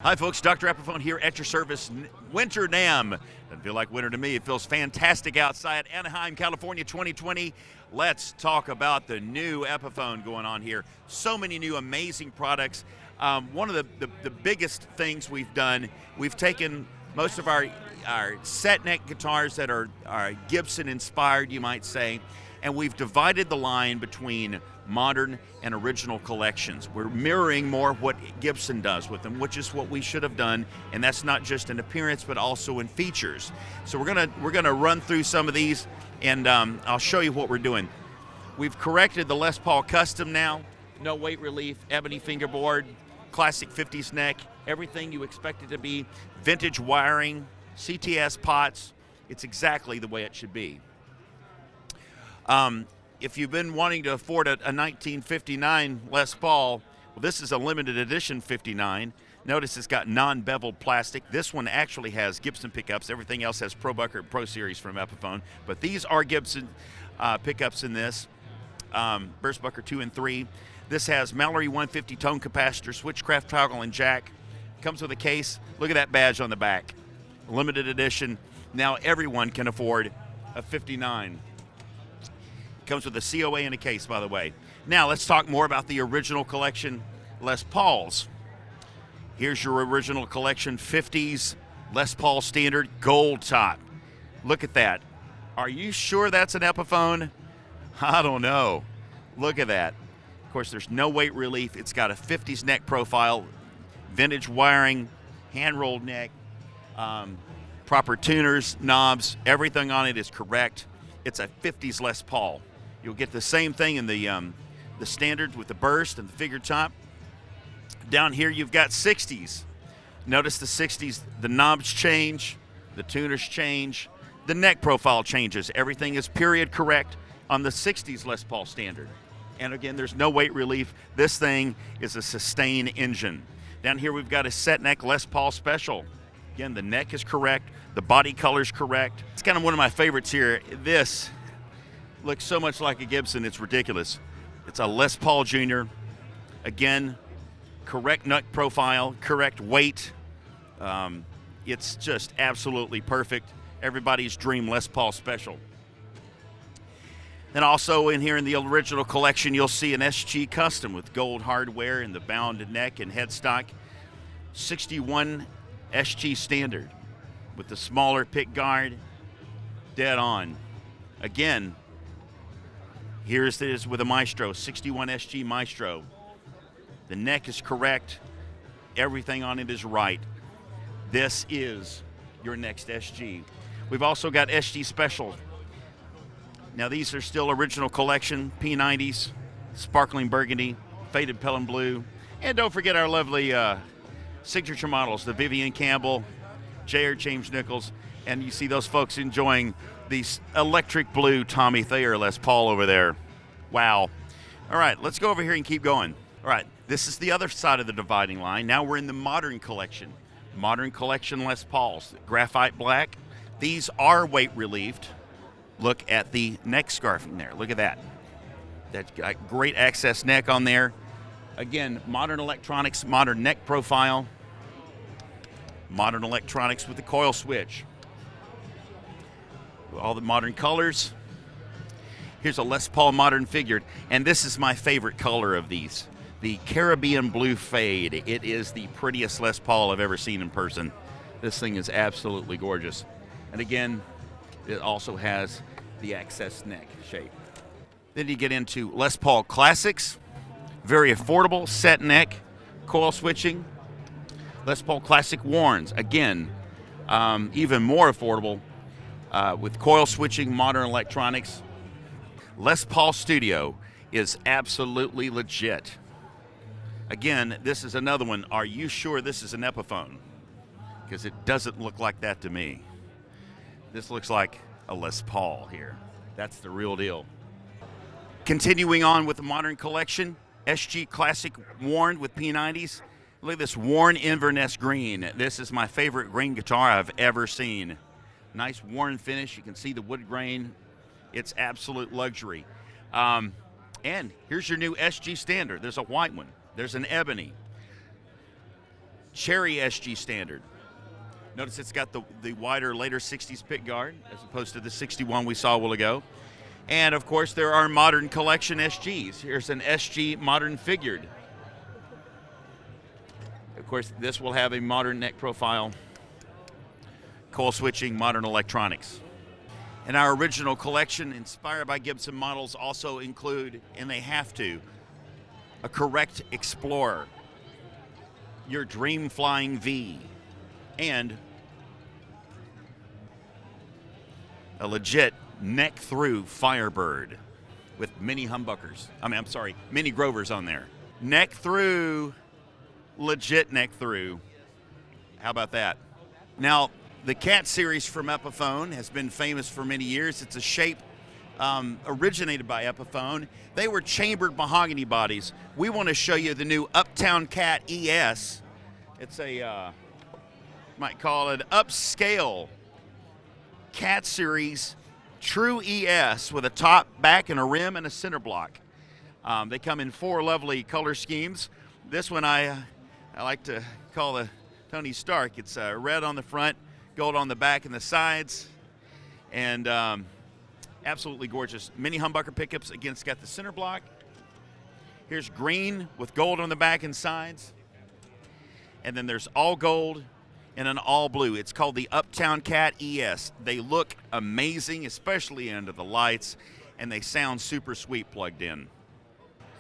Hi folks, Dr. Epiphone here at your service. Winter Namm. Doesn't feel like winter to me. It feels fantastic outside. Anaheim, California 2020. Let's talk about the new Epiphone going on here. So many new amazing products. One of the biggest things we've done, we've taken most of our set neck guitars that are Gibson inspired, you might say, and we've divided the line between modern and original collections. We're mirroring more what Gibson does with them, which is what we should have done, and that's not just in appearance but also in features. So we're gonna run through some of these, and I'll show you what we're doing. We've corrected the Les Paul Custom now. No weight relief, ebony fingerboard, classic 50s neck, everything you expect it to be. Vintage wiring, CTS pots. It's exactly the way it should be. If you've been wanting to afford a 1959 Les Paul, well, this is a limited edition 59. Notice it's got non-beveled plastic. This one actually has Gibson pickups. Everything else has Pro Bucker Pro Series from Epiphone. But these are Gibson pickups in this. Burst Bucker 2 and 3. This has Mallory 150 tone capacitor, switchcraft toggle and jack. Comes with a case. Look at that badge on the back. Limited edition. Now everyone can afford a 59. Comes with a COA and a case, by the way. Now let's talk more about the original collection Les Pauls. Here's your original collection 50s Les Paul Standard gold top. Look at that. Are you sure that's an Epiphone? I don't know. Look at that. Of course, there's no weight relief. It's got a 50s neck profile, vintage wiring, hand-rolled neck, proper tuners, knobs. Everything on it is correct. It's a 50s Les Paul. You'll get the same thing in the standard with the burst and the figure top. Down here you've got 60s. Notice the 60s, the knobs change, the tuners change, the neck profile changes. Everything is period correct on the 60s Les Paul standard. And again, there's no weight relief. This thing is a sustain engine. Down here we've got a set neck Les Paul Special. Again, the neck is correct, the body color's correct. It's kind of one of my favorites here. This looks so much like a Gibson, it's ridiculous. It's a Les Paul Jr. Again, correct neck profile, correct weight. It's just absolutely perfect. Everybody's dream Les Paul Special. And also in here in the original collection, you'll see an SG Custom with gold hardware and the bound neck and headstock. 61 SG Standard with the smaller pick guard, dead on. Again, here's this with a Maestro, 61 SG Maestro. The neck is correct. Everything on it is right. This is your next SG. We've also got SG Special. Now these are still original collection, P90s, sparkling burgundy, faded pelham blue, and don't forget our lovely signature models, the Vivian Campbell, J.R. James Nichols, and you see those folks enjoying the electric blue Tommy Thayer Les Paul over there. Wow. All right, let's go over here and keep going. All right, this is the other side of the dividing line. Now we're in the modern collection. Modern collection Les Pauls, graphite black. These are weight relieved. Look at the neck scarfing there. Look at that. That's got great access neck on there. Again, modern electronics, modern neck profile. Modern electronics with the coil switch. All the modern colors. Here's a Les Paul modern figured, and this is my favorite color of these, the Caribbean Blue Fade. It is the prettiest Les Paul I've ever seen in person. This thing is absolutely gorgeous. And again, it also has the access neck shape. Then you get into Les Paul Classics, very affordable, set neck, coil switching. Les Paul Classic Warns, again, even more affordable, with coil switching, modern electronics. Les Paul Studio is absolutely legit. Again, this is another one. Are you sure this is an Epiphone? Because it doesn't look like that to me. This looks like a Les Paul here. That's the real deal. Continuing on with the modern collection, SG Classic Worn with P90s. Look at this worn Inverness green. This is my favorite green guitar I've ever seen. Nice worn finish. You can see the wood grain. It's absolute luxury. And here's your new SG Standard. There's a white one. There's an ebony. Cherry SG standard. Notice it's got the wider later 60s pick guard as opposed to the 61 we saw a while ago. And of course there are modern collection SGs. Here's an SG modern figured. Of course this will have a modern neck profile, coil switching, modern electronics. And our original collection inspired by Gibson models also include, and they have to, a correct Explorer, your Dream Flying V, and a legit neck-through Firebird with mini humbuckers. Mini Grovers on there. Neck-through, legit neck-through. How about that? Now, the Cat series from Epiphone has been famous for many years. It's a shape originated by Epiphone. They were chambered mahogany bodies. We want to show you the new Uptown Cat ES. It's a, might call it upscale Cat series true ES with a top, back, and a rim and a center block. They come in 4 lovely color schemes. This one I like to call the Tony Stark. It's red on the front, gold on the back and the sides, and absolutely gorgeous. Mini humbucker pickups. Again, it's got the center block. Here's green with gold on the back and sides, and then there's all gold and an all blue. It's called the Uptown Cat ES. They look amazing, especially under the lights, and they sound super sweet plugged in.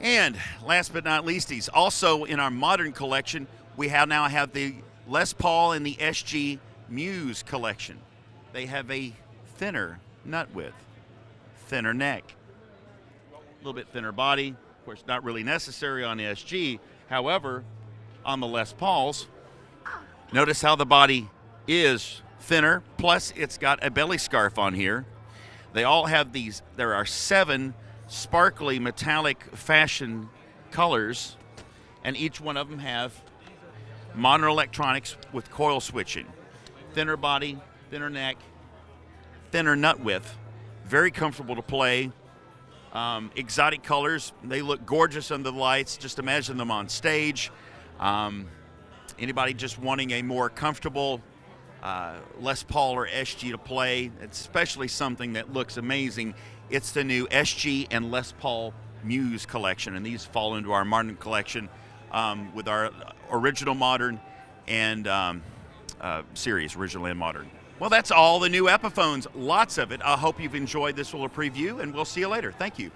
And last but not least, also in our modern collection, we now have the Les Paul and the SG Muse collection. They have a thinner nut width, thinner neck, a little bit thinner body. Of course, not really necessary on the SG. However, on the Les Pauls, notice how the body is thinner, plus it's got a belly scarf on here. They all have these, there are 7 sparkly metallic fashion colors, and each one of them have modern electronics with coil switching. Thinner body, thinner neck, thinner nut width. Very comfortable to play. Exotic colors. They look gorgeous under the lights. Just imagine them on stage. Anybody just wanting a more comfortable Les Paul or SG to play, especially something that looks amazing, it's the new SG and Les Paul Muse collection, and these fall into our modern collection with our original modern and series, original and modern. Well, that's all the new Epiphones, lots of it. I hope you've enjoyed this little preview, and we'll see you later. Thank you.